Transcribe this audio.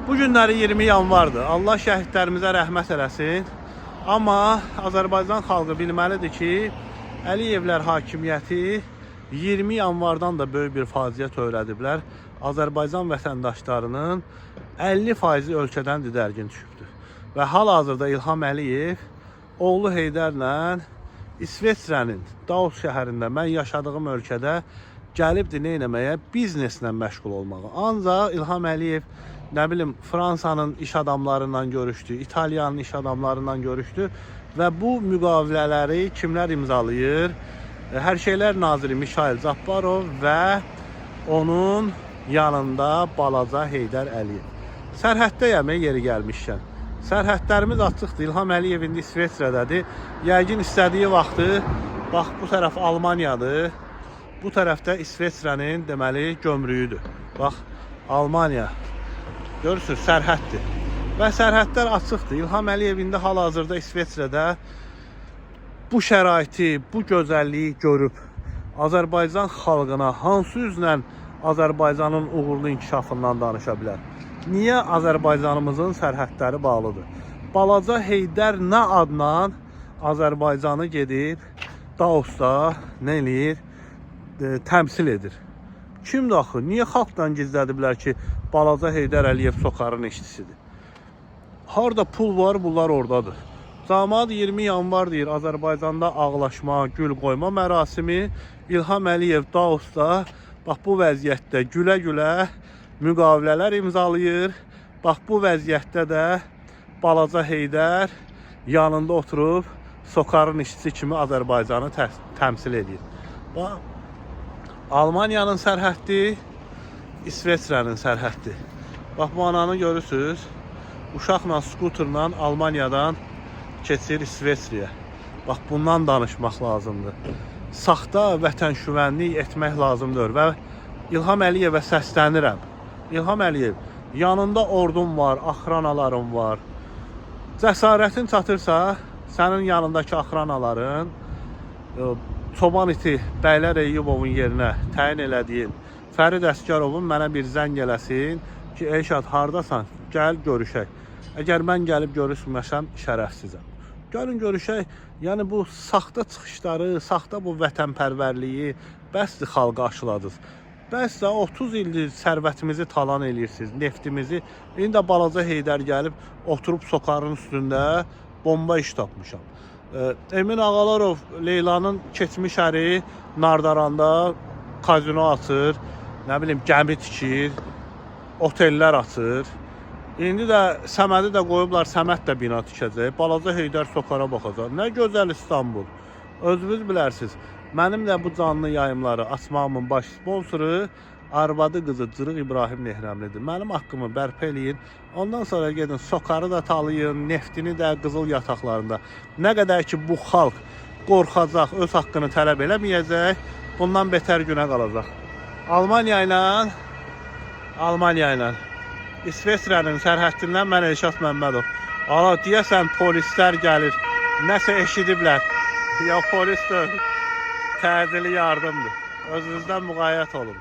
Bu günləri 20 yanvardır. Allah şəhidlərimizə rəhmət eləsin. Amma Azərbaycan xalqı bilməlidir ki, Əliyevlər hakimiyyəti 20 yanvardan da böyük bir faciə törədiblər. Azərbaycan vətəndaşlarının 50% ölkədən didərgin düşübdür. Və hal-hazırda İlham Əliyev oğlu Heydərlə İsveçrənin Davos şəhərində, mən yaşadığım ölkədə gəlibdir nə etməyə, bizneslə məşğul olmağa. Ancaq İlham Əliyev nə bilim Fransanın iş adamlarından görüşdü, İtaliyanın iş adamlarından görüşdü və bu müqavilələri kimlər imzalayır? Hər Şeylər Naziri Mikhail Cabbarov və onun yanında balaca Heydər Əliyev. Sərhəddəyəm yeri gəlmişkən. Sərhədlərimiz açıqdır. İlham Əliyev indi İsveçrədədir. Yəqin istədiyi vaxtı, bax bu tərəf Almaniyadır. Bu tərəfdə İsveçrənin deməli gömrüyüdür. Bax Almaniya. Görürsünüz, sərhəddir. Və sərhədlər açıqdır. İlham Əliyev indi hal-hazırda İsveçrədə bu şəraiti, bu gözəlliyi görüb Azərbaycan xalqına hansı üzlə Azərbaycanın uğurlu inkişafından danışa bilər? Niyə Azərbaycanımızın sərhədləri bağlıdır? Balaca Heydər nə adla Azərbaycanı gedib Davosda nə eləyir? Təmsil edir. Kimdir axı? Niyə xalqdan gizlədiblər ki, balaca Heydər Əliyev Sokarın işçisidir? Harada pul var, bunlar oradadır. Camaat 20 yanvar deyir, Azərbaycanda ağlaşma, gül qoyma mərasimi. İlham Əliyev Davosda bax bu vəziyyətdə gülə-gülə müqavilələr imzalayır. Bax bu vəziyyətdə də balaca Heydər yanında oturub Sokarın işçisi kimi Azərbaycanı təmsil edir. Bax, Almaniyanın sərhəddi, İsveçrənin sərhəddi. Bax bu ananı görürsünüz. Uşaqla, skuterla Almaniyadan keçir İsveçriyə. Bax bundan danışmaq lazımdır. Saxta vətənşüvənlik etmək lazımdır və İlham Əliyevə səslənirəm. İlham Əliyev, yanında ordun var, axranaların var. Cəsarətin çatırsa, sənin yanındakı axranaların Çoban iti Bəylər Eyyubovun yerinə təyin elədiyin Fərid Əsgərovun mənə bir zəng eləsin ki, Elşad hardasan, gəl görüşək. Əgər mən gəlib görüşməsəm, şərəfsizəm. Gəlin görüşək, yəni bu saxta çıxışları, saxta bu vətənpərvərliyi bəsdir xalqa aşıladınız. Bəs də 30 ildir sərvətimizi talan eləyirsiniz, neftimizi. İndi də balaca Heydər gəlib, oturub Sokarın üstündə bomba iş tapmışam. Emin Ağalarov Leylanın keçmiş əri Nardaranda kazino açır, nə bilim gəmi tikir, otellər açır. İndi də Səmədi də qoyublar, Səməd də bina tikəcək. Balaca Heydər Sokara baxacaq. Nə gözəl İstanbul. Özünüz bilərsiniz. Mənim də bu canlı yayımları açmağımın baş sponsoru arvadı qızı Cırıq İbrahim Nehrəmlidir. Mənim haqqımı bərpa eləyin. Ondan sonra gedin Sokarı da talayın, neftini də qızıl yataqlarında. Nə qədər ki bu xalq qorxacaq, öz haqqını tələb eləməyəcək, bundan betər günə qalacaq. Almaniya ilə İsveçrənin sərhəddindən mən Elşad Məmmədov. Ala deyəsən polislər gəlir, nəsə eşidiblər. Ya polis deyil, tədili yardımdır. Özünüzdən müğayət olun.